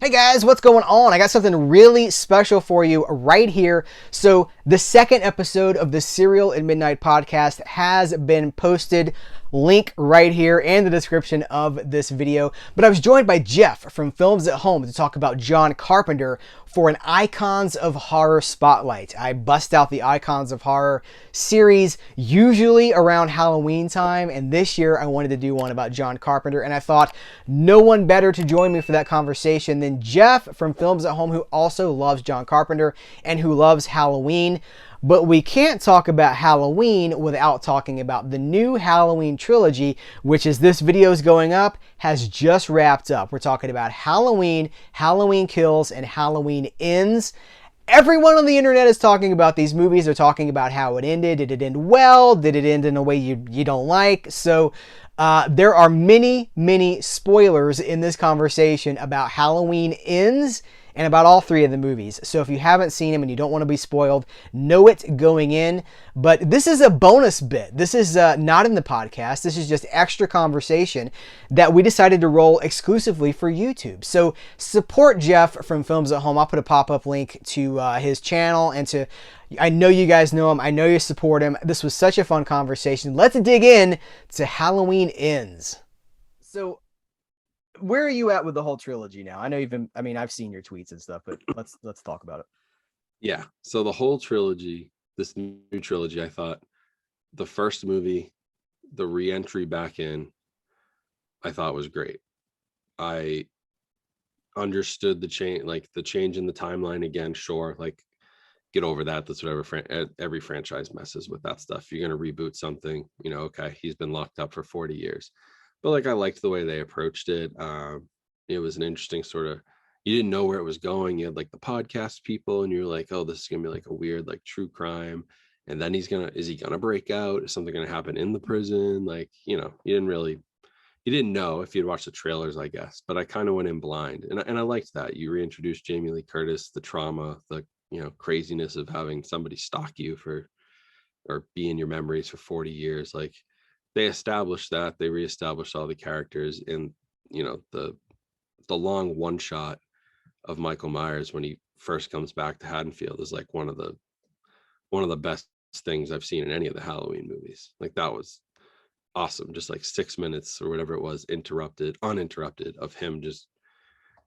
Hey guys, what's going on? I got something really special for you right here. So, the second episode of the Serial at Midnight podcast has been posted. Link right here in the description of this video. But I was joined by Jeff from Films at Home to talk about John Carpenter for an Icons of Horror spotlight. I bust out the Icons of Horror series usually around Halloween time, and this year I wanted to do one about John Carpenter, and I thought no one better to join me for that conversation than Jeff from Films at Home, who also loves John Carpenter and who loves Halloween. But we can't talk about Halloween without talking about the new Halloween trilogy, which, as this video is going up, has just wrapped up. We're talking about Halloween, Halloween Kills, and Halloween Ends. Everyone on the internet is talking about these movies. They're talking about how it ended. Did it end well? Did it end in a way you don't like? So there are many spoilers in this conversation about Halloween Ends and about all three of the movies. So if you haven't seen them and you don't want to be spoiled, know it going in. But this is a bonus bit. This is not in the podcast. This is just extra conversation that we decided to roll exclusively for YouTube. So support Jeff from Films at Home. I'll put a pop-up link to his channel and to, I know you guys know him. I know you support him. This was such a fun conversation. Let's dig in to Halloween Ends. So where are you at with the whole trilogy now? I know I've seen your tweets and stuff, but let's talk about it. Yeah. So the whole trilogy, this new trilogy, I thought the first movie, the re-entry back in, I thought was great. I understood the change, like the change in the timeline again. Sure, like get over that. That's what every franchise messes with that stuff. You're going to reboot something, okay, he's been locked up for 40 years. But like, I liked the way they approached it. It was an interesting sort of, you didn't know where it was going. You had like the podcast people and you're like, oh, this is going to be like a weird, like true crime. And then is he going to break out? Is something going to happen in the prison? Like, you didn't know if you'd watched the trailers, I guess, but I kind of went in blind. And I liked that. You reintroduced Jamie Lee Curtis, the trauma, the, craziness of having somebody stalk you or be in your memories for 40 years. Like, they established that. They reestablished all the characters in, the long one shot of Michael Myers when he first comes back to Haddonfield is like one of the best things I've seen in any of the Halloween movies. Like, that was awesome. Just like 6 minutes or whatever it was, uninterrupted of him just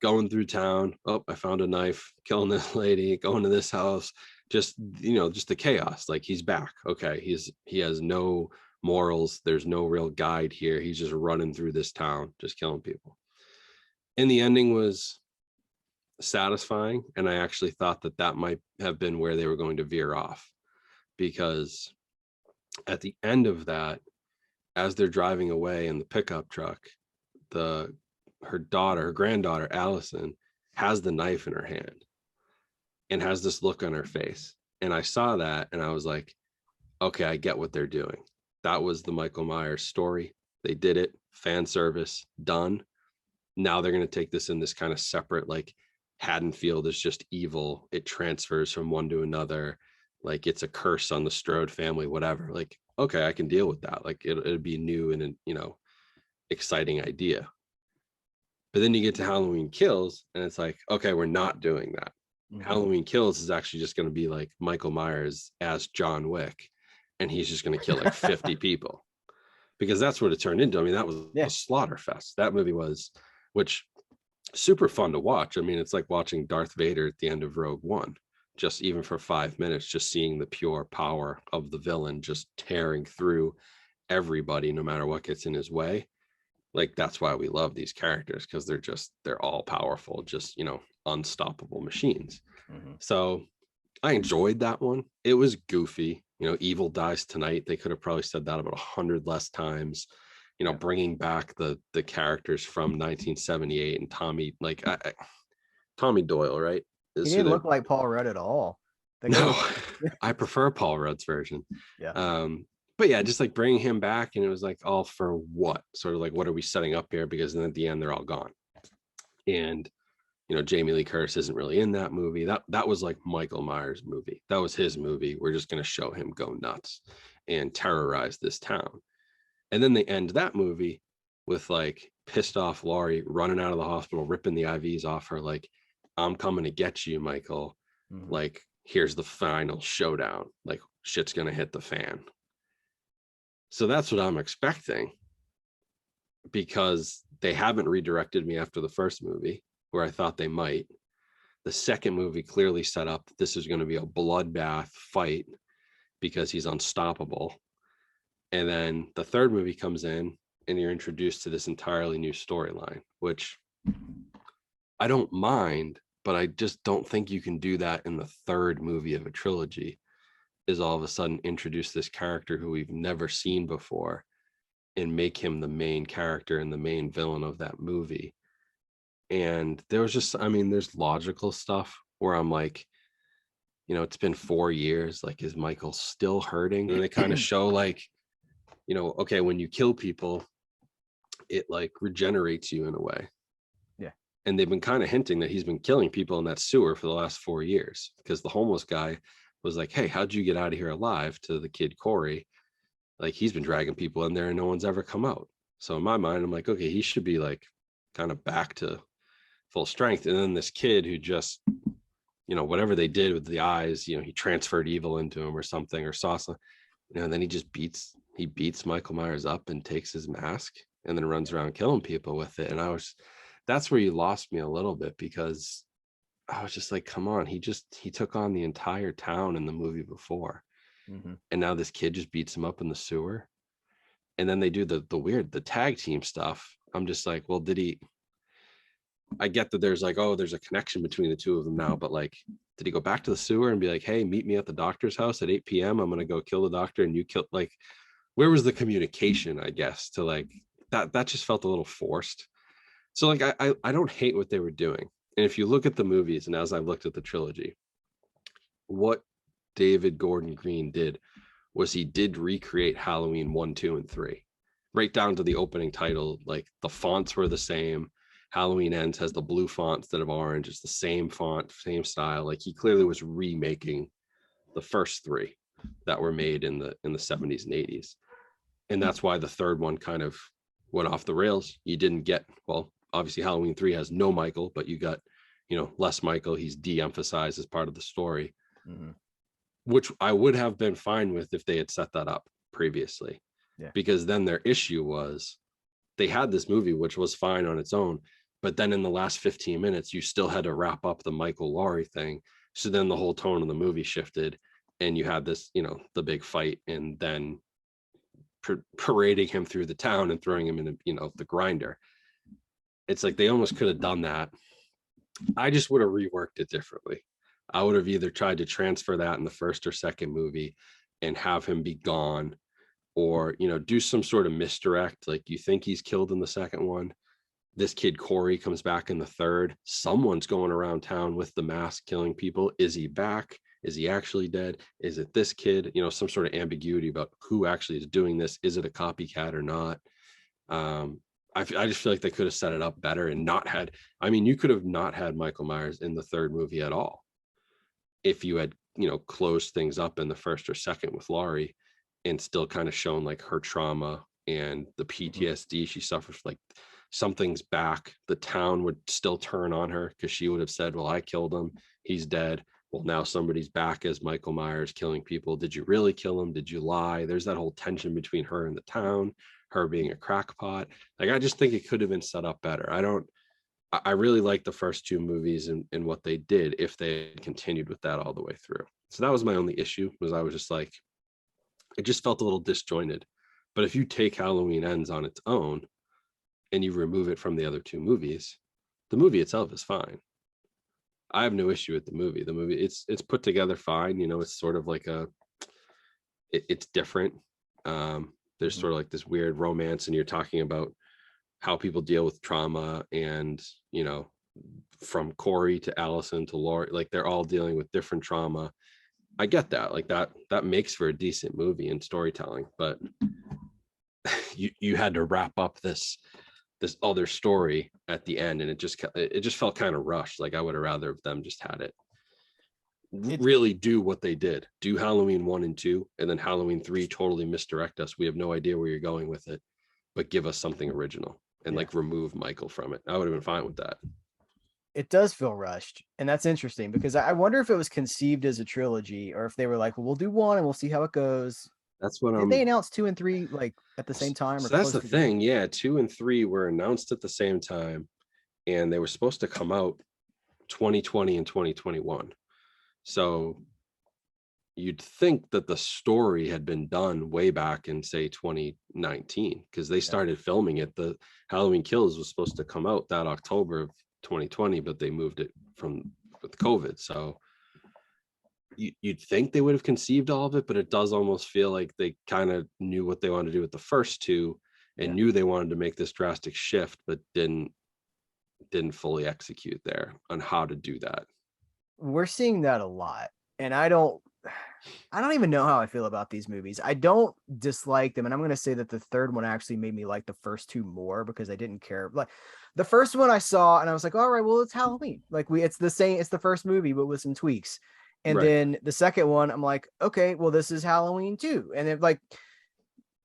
going through town. Oh, I found a knife, killing this lady, going to this house. Just, just the chaos. Like, he's back. Okay. He has no morals. There's no real guide here. He's just running through this town, just killing people. And the ending was satisfying. And I actually thought that might have been where they were going to veer off, because at the end of that, as they're driving away in the pickup truck, her granddaughter, Allison, has the knife in her hand and has this look on her face. And I saw that and I was like, okay, I get what they're doing. That was the Michael Myers story. They did it. Fan service, done. Now they're going to take this in this kind of separate, like, Haddonfield is just evil. It transfers from one to another. Like, it's a curse on the Strode family, whatever. Like, okay, I can deal with that. Like, it'd be new and, exciting idea. But then you get to Halloween Kills and it's like, okay, we're not doing that. Mm-hmm. Halloween Kills is actually just going to be like Michael Myers as John Wick. And he's just going to kill like 50 people, because that's what it turned into. I mean, that was a slaughter fest. That movie was, which super fun to watch. I mean, it's like watching Darth Vader at the end of Rogue One, just even for 5 minutes, just seeing the pure power of the villain, just tearing through everybody, no matter what gets in his way. Like, that's why we love these characters, because they're all powerful, just, unstoppable machines. Mm-hmm. So I enjoyed that one. It was goofy. Evil dies tonight. They could have probably said that about 100 less times. Bringing back the characters from 1978 and Tommy, like Tommy Doyle, right? He didn't look like Paul Rudd at all. No, I prefer Paul Rudd's version. Yeah. But yeah, just like bringing him back, and it was like, all for what? Sort of like, what are we setting up here? Because then at the end, they're all gone. And Jamie Lee Curtis isn't really in that movie. That was like Michael Myers' movie. That was his movie. We're just going to show him go nuts and terrorize this town. And then they end that movie with like pissed off Laurie running out of the hospital, ripping the IVs off her, like, I'm coming to get you, Michael. Like, here's the final showdown. Like, shit's gonna hit the fan. So that's what I'm expecting, because they haven't redirected me after the first movie, where I thought they might. The second movie clearly set up that this is going to be a bloodbath fight because he's unstoppable. And then the third movie comes in and you're introduced to this entirely new storyline, which I don't mind, but I just don't think you can do that in the third movie of a trilogy, is all of a sudden introduce this character who we've never seen before and make him the main character and the main villain of that movie. And there was just, I mean, there's logical stuff where I'm like, you know, it's been 4 years, like, is Michael still hurting? And they kind of show, like, you know, okay, when you kill people, it like regenerates you in a way. Yeah. And they've been kind of hinting that he's been killing people in that sewer for the last 4 years, because the homeless guy was like, hey, how'd you get out of here alive, to the kid Corey? Like, he's been dragging people in there and no one's ever come out. So in my mind, I'm like, okay, he should be like kind of back to full strength. And then this kid who just, you know, whatever they did with the eyes, you know, he transferred evil into him or something, or saw something, you know, and then he just beats Michael Myers up and takes his mask and then runs around killing people with it. And that's where you lost me a little bit, because I was just like, come on, he took on the entire town in the movie before. And now this kid just beats him up in the sewer. And then they do the tag team stuff. I'm just like, well, I get that there's like, oh, there's a connection between the two of them now, but like, did he go back to the sewer and be like, hey, meet me at the doctor's house at 8 p.m. I'm going to go kill the doctor and you kill, like, where was the communication, I guess, to like that just felt a little forced. So like, I don't hate what they were doing. And if you look at the movies, and as I've looked at the trilogy, what David Gordon Green did was he did recreate Halloween 1, 2, and 3, right down to the opening title. Like, the fonts were the same. Halloween Ends has the blue font instead of orange. It's the same font, same style. Like, he clearly was remaking the first 3 that were made in the 70s and 80s. And that's why the third one kind of went off the rails. You didn't get, well, obviously Halloween 3 has no Michael, but you got, you know, less Michael. He's de-emphasized as part of the story, which I would have been fine with if they had set that up previously. Yeah. Because then their issue was, they had this movie, which was fine on its own, but then in the last 15 minutes, you still had to wrap up the Michael Laurie thing. So then the whole tone of the movie shifted, and you had this, you know, the big fight, and then parading him through the town and throwing him in, you know, the grinder. It's like they almost could have done that. I just would have reworked it differently. I would have either tried to transfer that in the first or second movie and have him be gone, or, you know, do some sort of misdirect. Like, you think he's killed in the second one. This kid Corey comes back in the third. Someone's going around town with the mask killing people. Is he back? Is he actually dead? Is it this kid? You know, some sort of ambiguity about who actually is doing this. Is it a copycat or not? I just feel like they could have set it up better and not had, I mean, you could have not had Michael Myers in the third movie at all if you had, you know, closed things up in the first or second with Laurie, and still kind of shown like her trauma and the PTSD she suffers. Like, something's back. The town would still turn on her because she would have said, well, I killed him, he's dead. Well, now somebody's back as Michael Myers killing people. Did you really kill him? Did you lie? There's that whole tension between her and the town, her being a crackpot. Like, I just think it could have been set up better. I really like the first 2 movies and what they did, if they had continued with that all the way through. So that was my only issue, was I was just like, it just felt a little disjointed. But if you take Halloween Ends on its own and you remove it from the other 2 movies, the movie itself is fine. I have no issue with the movie. The movie, it's put together fine. You know, it's sort of like it's different. There's sort of like this weird romance, and you're talking about how people deal with trauma, and, you know, from Corey to Allison to Laurie, like, they're all dealing with different trauma. I get that. Like, that makes for a decent movie and storytelling, but you had to wrap up this other story at the end, and it just felt kind of rushed. Like, I would have rather of them just had it really do what they did. Do Halloween 1 and 2, and then Halloween 3 totally misdirect us. We have no idea where you're going with it, but give us something original. and like remove Michael from it. I would have been fine with that. It does feel rushed, and that's interesting because I wonder if it was conceived as a trilogy or if they were like, well, we'll do one and we'll see how it goes. That's what Did they announce 2 and 3 like at the same time or So that's close the together? thing. Yeah, 2 and 3 were announced at the same time, and they were supposed to come out 2020 and 2021. So you'd think that the story had been done way back in say 2019 because they started filming it. The Halloween Kills was supposed to come out that October of 2020, but they moved it from with COVID. So you'd think they would have conceived all of it, but it does almost feel like they kind of knew what they wanted to do with the first two and knew they wanted to make this drastic shift, but didn't fully execute there on how to do that. We're seeing that a lot, and I don't even know how I feel about these movies. I don't dislike them, and I'm going to say that the third one actually made me like the first two more because I didn't care. Like the first one I saw and I was like, all right, well, it's Halloween. Like it's the same, it's the first movie but with some tweaks. And then the second one I'm like, okay, well, this is Halloween too. And it like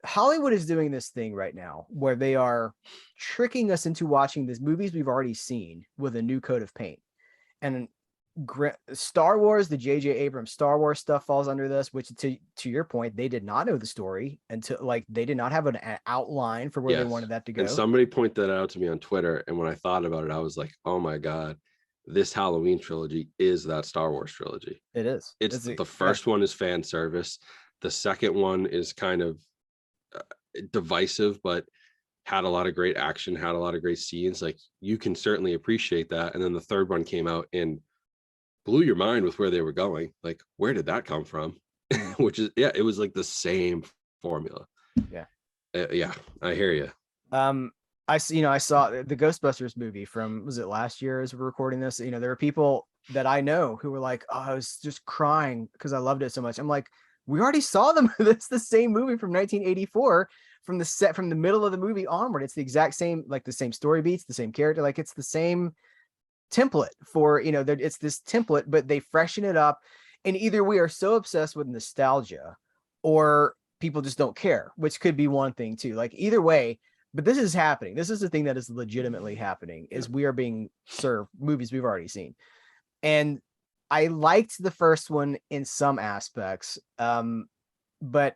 Hollywood is doing this thing right now where they are tricking us into watching these movies we've already seen with a new coat of paint. And Star Wars, the J.J. Abrams Star Wars stuff falls under this, which to your point, they did not know the story until like they did not have an outline for where they wanted that to go. And somebody pointed that out to me on Twitter. And when I thought about it, I was like, oh my God, this Halloween trilogy is that Star Wars trilogy. It is. It's the first one is fan service. The second one is kind of divisive, but had a lot of great action, had a lot of great scenes. Like you can certainly appreciate that. And then the third one came out and blew your mind with where they were going. Like, where did that come from? Which is, it was like the same formula. Yeah, I hear you. I saw the Ghostbusters movie from, was it last year as we're recording this? There were people that I know who were like, oh, I was just crying because I loved it so much. I'm like, we already saw them. That's the same movie from 1984 from the middle of the movie onward. It's the exact same, like the same story beats, the same character. Like it's the same template for, it's this template, but they freshen it up. And either we are so obsessed with nostalgia or people just don't care, which could be one thing too. Like either way, but this is happening. This is the thing that is legitimately happening is we are being served movies we've already seen. And I liked the first one in some aspects. But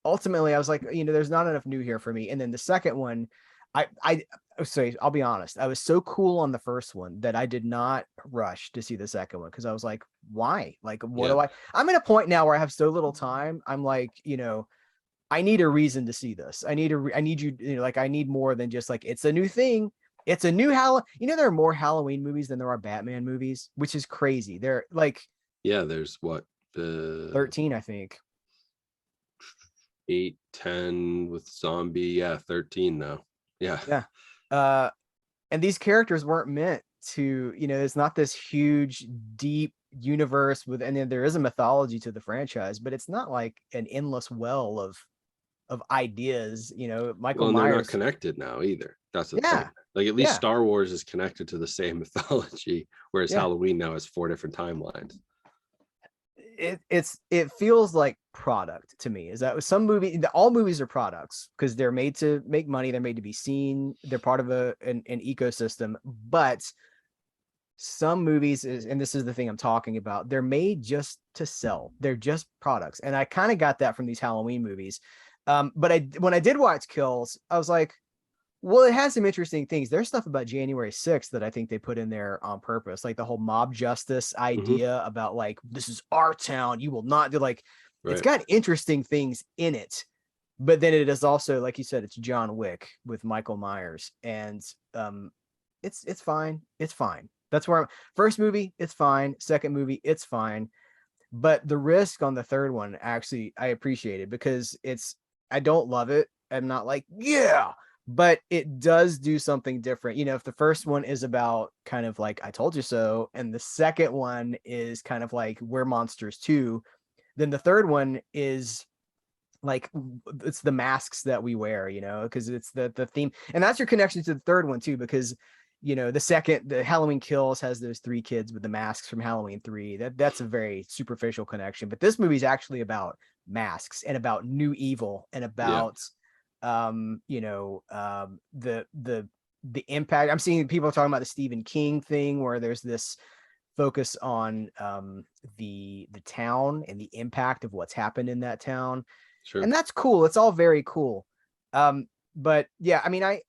ultimately I was like, there's not enough new here for me. And then the second one, I'll be honest. I was so cool on the first one that I did not rush to see the second one because I was like, why? Like, what do I'm at a point now where I have so little time. I'm like, I need a reason to see this. I need I need more than just like, it's a new thing. It's a new there are more Halloween movies than there are Batman movies, which is crazy. They're like, there's 13, I think. 8, 10 with zombie. 13 now. Yeah. And these characters weren't meant to, it's not this huge, deep universe and then there is a mythology to the franchise, but it's not like an endless well of ideas. Michael Myers. They're not connected now either. That's the thing. Like at least Star Wars is connected to the same mythology, whereas Halloween now has 4 different timelines. It feels like product to me. Is that some movie? All movies are products because they're made to make money. They're made to be seen. They're part of an ecosystem. But some movies and this is the thing I'm talking about. They're made just to sell. They're just products, and I kind of got that from these Halloween movies. But when I did watch Kills, I was like, well, it has some interesting things. There's stuff about January 6th that I think they put in there on purpose, like the whole mob justice idea about like, this is our town. You will not do it's got interesting things in it. But then it is also, like you said, it's John Wick with Michael Myers. And it's fine. It's fine. That's where first movie, it's fine. Second movie, it's fine. But the risk on the third one, actually, I appreciate it because I don't love it. I'm not like, but it does do something different. If the first one is about kind of like, I told you so, and the second one is kind of like, we're monsters too, then the third one is like, it's the masks that we wear, because it's the theme. And that's your connection to the third one too, because, the Halloween Kills has those 3 kids with the masks from Halloween 3. That's a very superficial connection. But this movie is actually about masks and about new evil and about the impact. I'm seeing people talking about the Stephen King thing where there's this focus on the town and the impact of what's happened in that town. Sure. And that's cool. It's all very cool. But yeah, I mean, I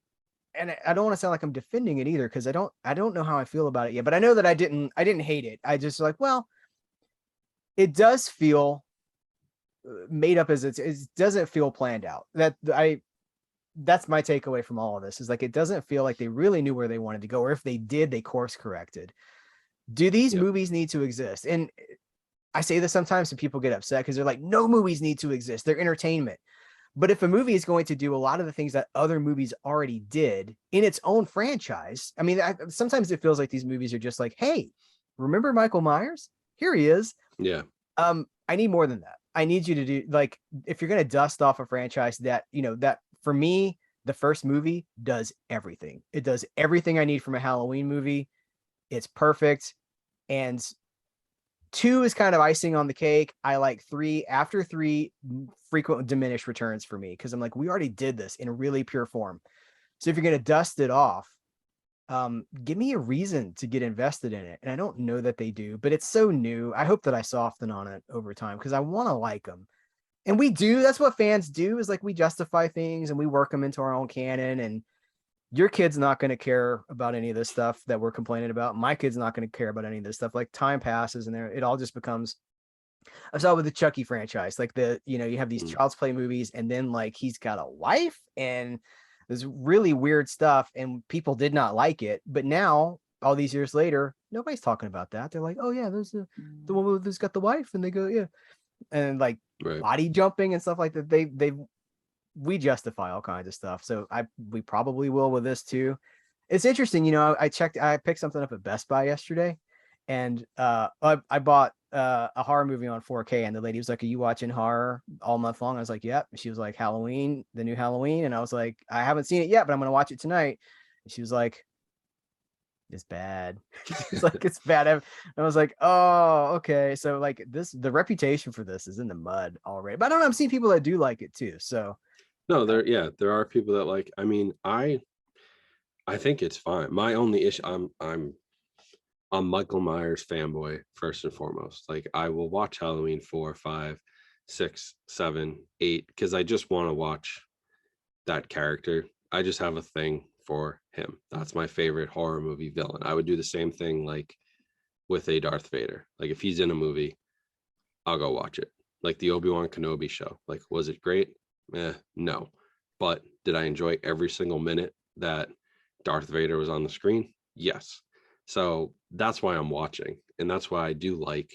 don't want to sound like I'm defending it either, because I don't know how I feel about it yet. But I know that I didn't hate it. I just like, well, it does feel made up, as it doesn't feel planned out. That's my takeaway from all of this, is like, it doesn't feel like they really knew where they wanted to go, or if they did, they course corrected. Do these movies need to exist? And I say this sometimes and people get upset because they're like, no movies need to exist. They're entertainment. But if a movie is going to do a lot of the things that other movies already did in its own franchise, I mean, sometimes it feels like these movies are just like, hey, remember Michael Myers? Here he is. Yeah. I need more than that. I need you to do, like, if you're going to dust off a franchise that, that for me, the first movie does everything. It does everything I need from a Halloween movie. It's perfect. And 2 is kind of icing on the cake. I like 3. After 3, frequent diminished returns for me, because I'm like, we already did this in a really pure form. So if you're going to dust it off, give me a reason to get invested in it. And I don't know that they do, but it's so new. I hope that I soften on it over time, because I want to like them. And we do. That's what fans do, is like, we justify things and we work them into our own canon. And your kid's not going to care about any of this stuff that we're complaining about. My kid's not going to care about any of this stuff. Like, time passes and it all just becomes, I saw with the Chucky franchise, like you have these Child's Play movies, and then like he's got a wife and there's really weird stuff, and people did not like it. But now, all these years later, nobody's talking about that. They're like, oh yeah, there's the one who's got the wife, and they go, yeah. And like body jumping and stuff like that. We justify all kinds of stuff. So we probably will with this too. It's interesting. I picked something up at Best Buy yesterday, and I bought a horror movie on 4K, and the lady was like, are you watching horror all month long? I was like, yep. She was like, Halloween, the new Halloween. And I was like, I haven't seen it yet, but I'm going to watch it tonight. And she was like, it's bad. She's like, it's bad. I was like, oh, okay. So like the reputation for this is in the mud already, but I don't know. I'm seeing people that do like it too. So no, there are people that like, I mean, I think it's fine. My only issue, I'm Michael Myers fanboy first and foremost. Like, I will watch Halloween 4, 5, 6, 7, 8 because I just want to watch that character. I just have a thing for him. That's my favorite horror movie villain. I would do the same thing like with a Darth Vader. Like, if he's in a movie, I'll go watch it. Like the Obi-Wan Kenobi show. Like, was it great? No. But did I enjoy every single minute that Darth Vader was on the screen? Yes. So that's why I'm watching. And that's why I do like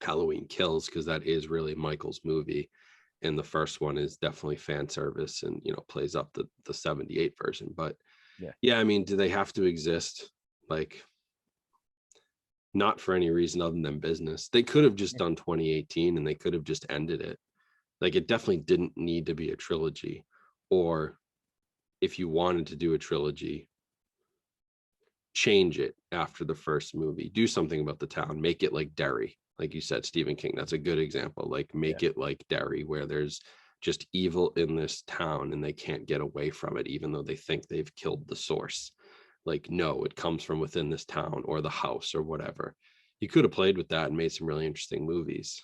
Halloween Kills, because that is really Michael's movie. And the first one is definitely fan service and, plays up the 78 version. But yeah, I mean, do they have to exist? Like, not for any reason other than business. They could have just done 2018 and they could have just ended it. Like, it definitely didn't need to be a trilogy. Or if you wanted to do a trilogy, change it after the first movie. Do something about the town. Make it like Derry. Like you said, Stephen King, that's a good example. Like, make it like Derry, where there's just evil in this town and they can't get away from it, even though they think they've killed the source. Like, no, it comes from within this town or the house or whatever. You could have played with that and made some really interesting movies.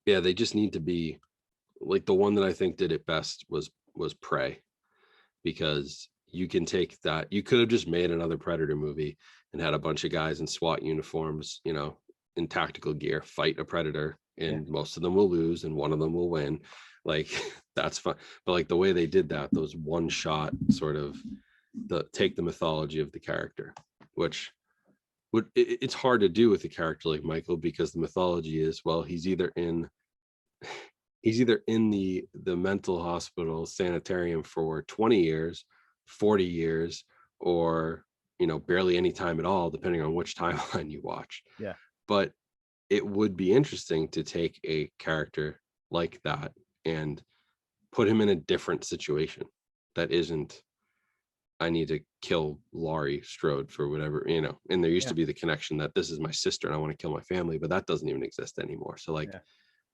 Yeah, they just need to be like, the one that I think did it best was Prey, because you can take that. You could have just made another Predator movie and had a bunch of guys in SWAT uniforms, in tactical gear, fight a predator, and most of them will lose and one of them will win. Like, that's fun. But like, the way they did that, those one shot sort of take the mythology of the character, which it's hard to do with a character like Michael, because the mythology is, well, he's either in the mental hospital sanitarium for 20 years, 40 years, or barely any time at all, depending on which timeline you watch. Yeah. But it would be interesting to take a character like that and put him in a different situation that isn't, I need to kill Laurie Strode for whatever, and there used to be the connection that this is my sister and I want to kill my family, but that doesn't even exist anymore. So like,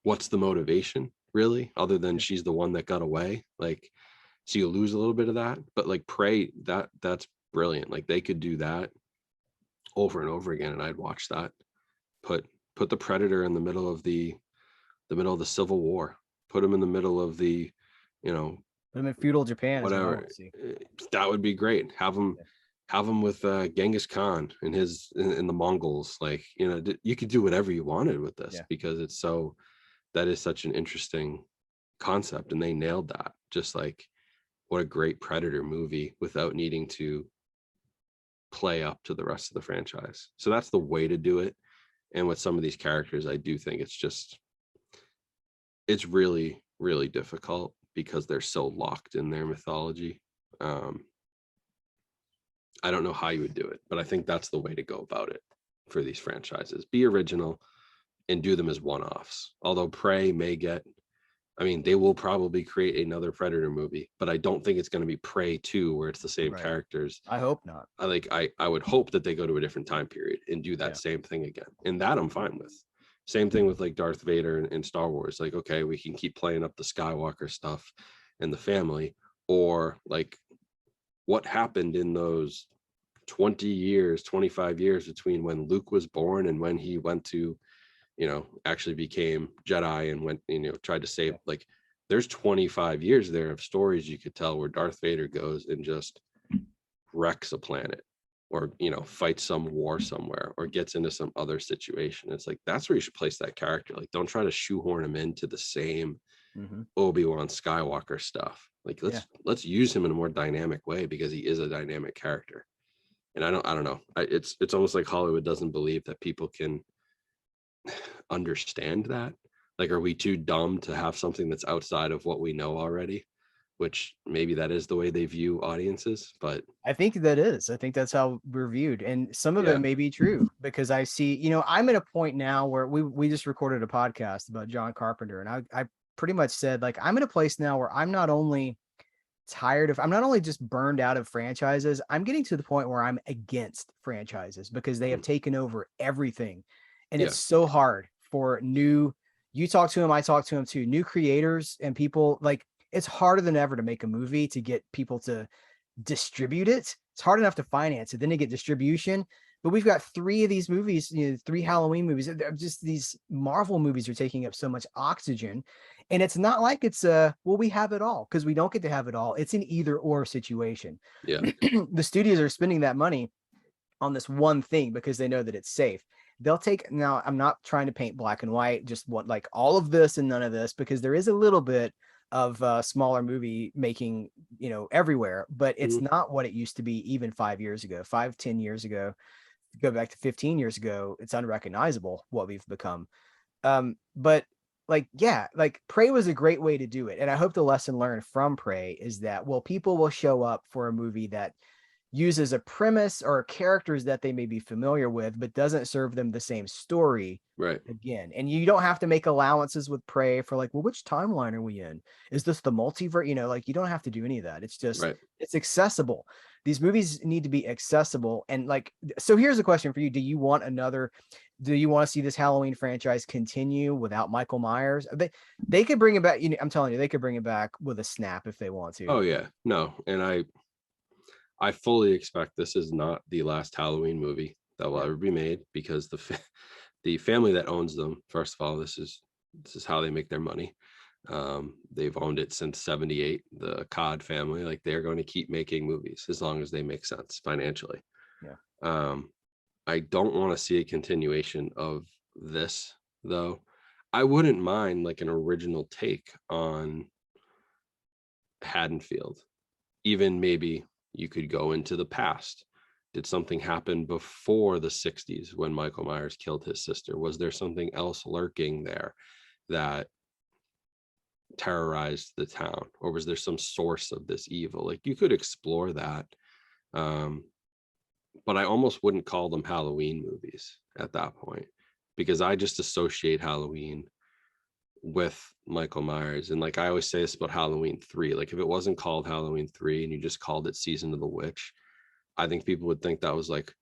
what's the motivation? really, other than she's the one that got away. Like, so you lose a little bit of that, but like Prey, that's brilliant. Like they could do that over and over again, and I'd watch that. Put put the Predator in the middle of the Civil War. Put him in the middle of the, you know, Put him in feudal Japan is what I whatever. want to see. That would be great. Have him with Genghis Khan and in the Mongols. Like, you know, you could do whatever you wanted with this, because that is such an interesting concept, and they nailed that. Just like, what a great Predator movie without needing to play up to the rest of the franchise. So that's the way to do it. And with some of these characters, I do think it's really, really difficult because they're so locked in their mythology. I don't know how you would do it, but I think that's the way to go about it for these franchises. Be original and do them as one-offs. Although Prey they will probably create another Predator movie, but I don't think it's going to be Prey 2 where it's the same characters. I hope not. I would hope that they go to a different time period and do that same thing again. And that I'm fine with. Same thing with like Darth Vader and Star Wars. Like, okay, we can keep playing up the Skywalker stuff and the family, or like what happened in those 20 years, 25 years between when Luke was born and when he went to, actually became Jedi and went, tried to save, like there's 25 years there of stories you could tell where Darth Vader goes and just wrecks a planet, or, fights some war somewhere, or gets into some other situation. It's like, that's where you should place that character. Like, don't try to shoehorn him into the same Obi-Wan Skywalker stuff. Like, let's use him in a more dynamic way, because he is a dynamic character. And I don't know. It's almost like Hollywood doesn't believe that people can understand that. Like, are we too dumb to have something that's outside of what we know already? Which maybe that is the way they view audiences, but I think that's how we're viewed. And some of it may be true, because I see, I'm at a point now where we just recorded a podcast about John Carpenter, and I pretty much said, like, I'm in a place now where I'm not only just burned out of franchises, I'm getting to the point where I'm against franchises because they have taken over everything. And it's so hard for you talk to him, I talk to him too, new creators and people. Like, it's harder than ever to make a movie, to get people to distribute it. It's hard enough to finance it, then to get distribution. But we've got 3 of these movies, 3 Halloween movies. Just these Marvel movies are taking up so much oxygen. And it's not like it's we have it all, because we don't get to have it all. It's an either or situation. Yeah. The studios are spending that money on this one thing because they know that it's safe. Now, I'm not trying to paint black and white, just want like all of this and none of this, because there is a little bit of smaller movie making, everywhere, but it's not what it used to be even 5 years ago, 10 years ago. Go back to 15 years ago, it's unrecognizable what we've become. But like Prey was a great way to do it. And I hope the lesson learned from Prey is that, people will show up for a movie that uses a premise or characters that they may be familiar with, but doesn't serve them the same story again. And you don't have to make allowances with Prey for like, well, which timeline are we in? Is this the multiverse? Like, you don't have to do any of that. It's just, it's accessible. These movies need to be accessible. And like, so here's a question for you. Do you want to see this Halloween franchise continue without Michael Myers? They could bring it back. I'm telling you, they could bring it back with a snap if they want to. Oh yeah, no. And I fully expect this is not the last Halloween movie that will ever be made, because the family that owns them, first of all, this is how they make their money. They've owned it since 78, the Cod family. Like, they're going to keep making movies as long as they make sense financially. I don't want to see a continuation of this, though. I wouldn't mind like an original take on Haddonfield. Even maybe you could go into the past. Did something happen before the 60s when Michael Myers killed his sister? Was there something else lurking there that terrorized the town? Or was there some source of this evil? Like, you could explore that. But I almost wouldn't call them Halloween movies at that point, because I just associate Halloween with Michael Myers. And like, I always say this about Halloween 3, like, if it wasn't called Halloween 3 and you just called it Season of the Witch, I think people would think that was like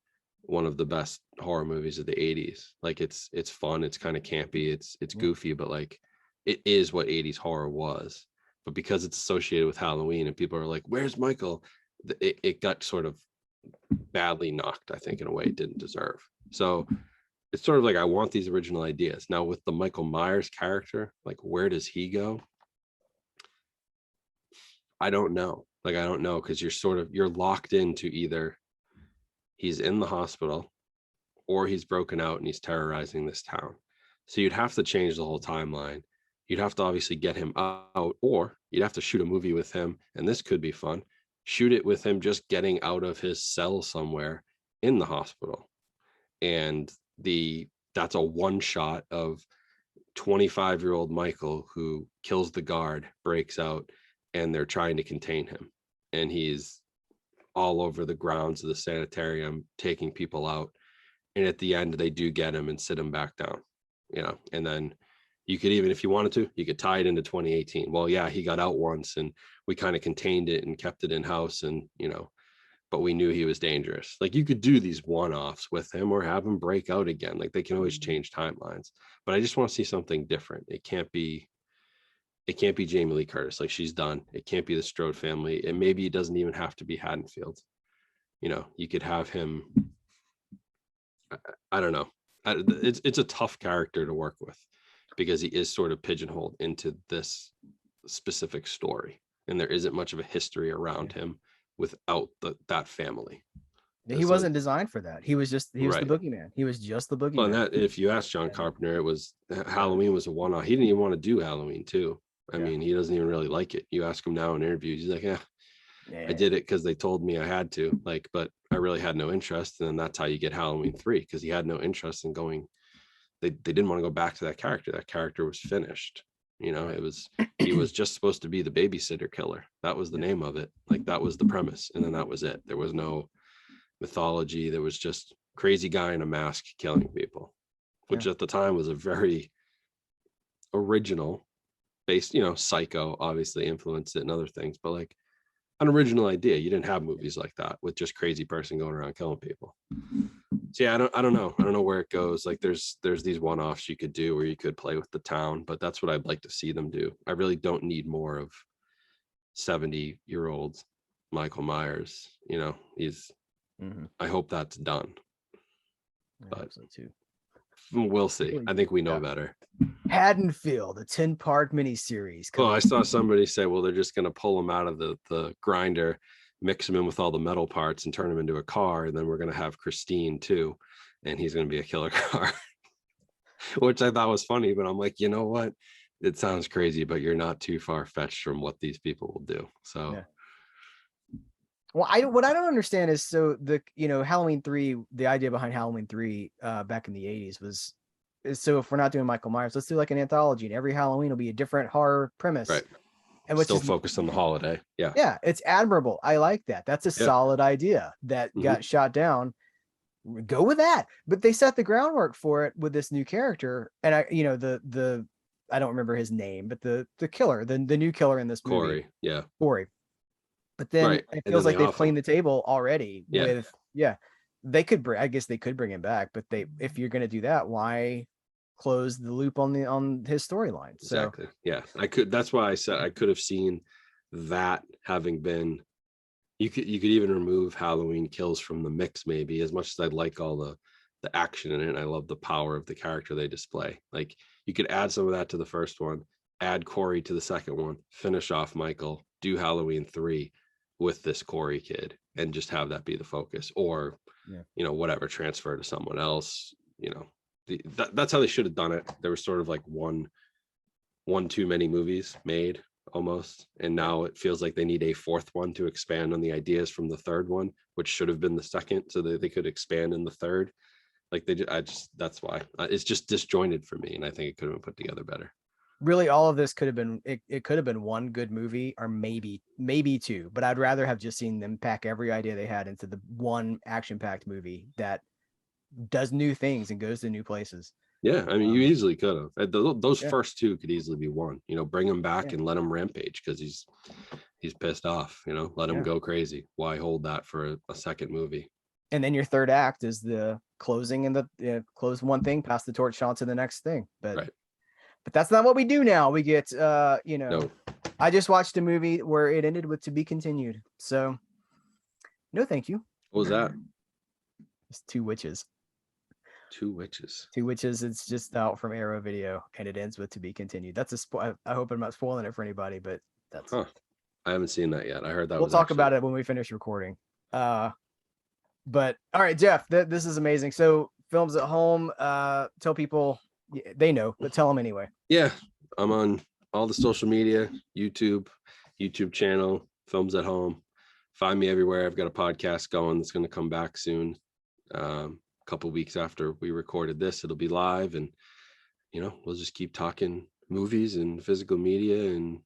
one of the best horror movies of the 80s. Like, it's fun, it's kind of campy, it's goofy, but like, it is what 80s horror was. But because it's associated with Halloween and people are like, where's Michael? It got sort of badly knocked, I think, in a way it didn't deserve. So it's sort of like, I want these original ideas. Now with the Michael Myers character, like, where does he go? I don't know. Like, I don't know, because you're locked into either he's in the hospital or he's broken out and he's terrorizing this town. So you'd have to change the whole timeline. You'd have to obviously get him out, or you'd have to shoot a movie with him. And this could be fun. Shoot it with him just getting out of his cell somewhere in the hospital. And that's a one shot of 25-year-old Michael who kills the guard, breaks out, and they're trying to contain him. And he's all over the grounds of the sanitarium, taking people out. And at the end, they do get him and sit him back down, and then you could, even if you wanted to, you could tie it into 2018. Well, yeah, he got out once and we kind of contained it and kept it in house, and, but we knew he was dangerous. Like, you could do these one-offs with him or have him break out again. Like, they can always change timelines, but I just want to see something different. It can't be Jamie Lee Curtis. Like, she's done. It can't be the Strode family. And maybe it doesn't even have to be Haddonfield. You could have him. I don't know. It's a tough character to work with because he is sort of pigeonholed into this specific story, and there isn't much of a history around him without that family. He wasn't designed for that. He was the boogeyman. He was just the boogeyman. Well, and that, if you ask John Carpenter, it was Halloween was a one-off. He didn't even want to do Halloween 2. I mean, he doesn't even really like it. You ask him now in interviews, he's like, I did it because they told me I had to, but I really had no interest. And then that's how you get Halloween 3, because he had no interest in going. They didn't want to go back to that character. That character was finished. He was just supposed to be the babysitter killer. That was the name of it. Like, that was the premise. And then that was it. There was no mythology. There was just crazy guy in a mask killing people, which at the time was a very original based, Psycho obviously influenced it and other things, but like an original idea. You didn't have movies like that with just crazy person going around killing people. So yeah, I don't know where it goes. Like, there's these one-offs you could do where you could play with the town, but that's what I'd like to see them do. I really don't need more of 70-year-old Michael Myers. He's I hope that's done. I hope so too. We'll see. I think we know better. Haddonfield, a 10-part miniseries. Oh, I saw somebody say, well, they're just going to pull him out of the grinder, mix him in with all the metal parts and turn him into a car. And then we're going to have Christine too. And he's going to be a killer car, which I thought was funny. But I'm like, you know what? It sounds crazy, but you're not too far fetched from what these people will do. So. Yeah. Well, what I don't understand is, so Halloween 3, the idea behind Halloween 3 back in the 80s is so if we're not doing Michael Myers, let's do like an anthology, and every Halloween will be a different horror premise. Right. And still focused on the holiday. Yeah. Yeah, it's admirable. I like that. That's a solid idea that got shot down. Go with that. But they set the groundwork for it with this new character. And I don't remember his name, but the killer, the new killer in this movie. Corey. Yeah. Corey. But then it feels like they've cleaned the table already with, they could I guess they could bring him back, but if you're going to do that, why close the loop on his storyline? Exactly. Yeah. That's why I said I could have seen that having been, you could even remove Halloween Kills from the mix, maybe, as much as I like all the action in it. And I love the power of the character they display. Like, you could add some of that to the first one, add Corey to the second one, finish off Michael, do Halloween 3 with this Corey kid, and just have that be the focus, or whatever, transfer to someone else. That's how they should have done it. There was sort of like one too many movies made almost, and now it feels like they need a fourth one to expand on the ideas from the third one, which should have been the second, so that they could expand in the third. Like, that's why it's just disjointed for me, and I think it could have been put together better. Really, all of this could have been, it could have been one good movie, or maybe two, but I'd rather have just seen them pack every idea they had into the one action-packed movie that does new things and goes to new places. Yeah, I mean, you easily could have. Those first two could easily be one. Bring him back and let him rampage, because he's pissed off. Let him go crazy. Why hold that for a second movie? And then your third act is the closing, and close one thing, pass the torch on to the next thing. But But that's not what we do now. We get, No. I just watched a movie where it ended with "to be continued." So, no, thank you. What was that? It's Two Witches. Two Witches. Two Witches. It's just out from Arrow Video, and it ends with "to be continued." That's a spoil. I hope I'm not spoiling it for anybody, but that's. Huh. I haven't seen that yet. I heard that We'll was talk actually... about it when we finish recording. But all right, Jeff, this is amazing. So Films at Home, tell people, they know, but tell them anyway. Yeah, I'm on all the social media, YouTube channel, Films at Home. Find me everywhere. I've got a podcast going that's going to come back soon. A couple weeks after we recorded this, it'll be live, and we'll just keep talking movies and physical media and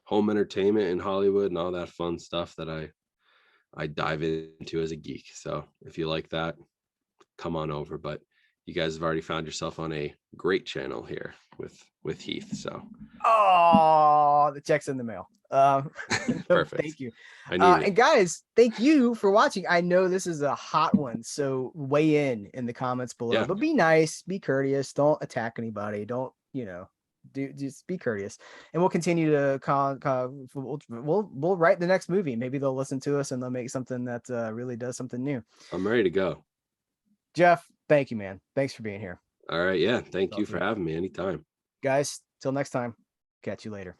home entertainment and Hollywood and all that fun stuff that I dive into as a geek. So if you like that, come on over. But you guys have already found yourself on a great channel here with Heath. So the check's in the mail. Perfect. Thank you. And guys, thank you for watching. I know this is a hot one, so weigh in the comments below. Yeah. But be nice, be courteous, don't attack anybody, don't just be courteous, and we'll continue to we'll write the next movie. Maybe they'll listen to us and they'll make something that really does something new. I'm ready to go. Jeff, thank you, man. Thanks for being here. All right. Yeah. Thank you for having me anytime. Guys, till next time. Catch you later.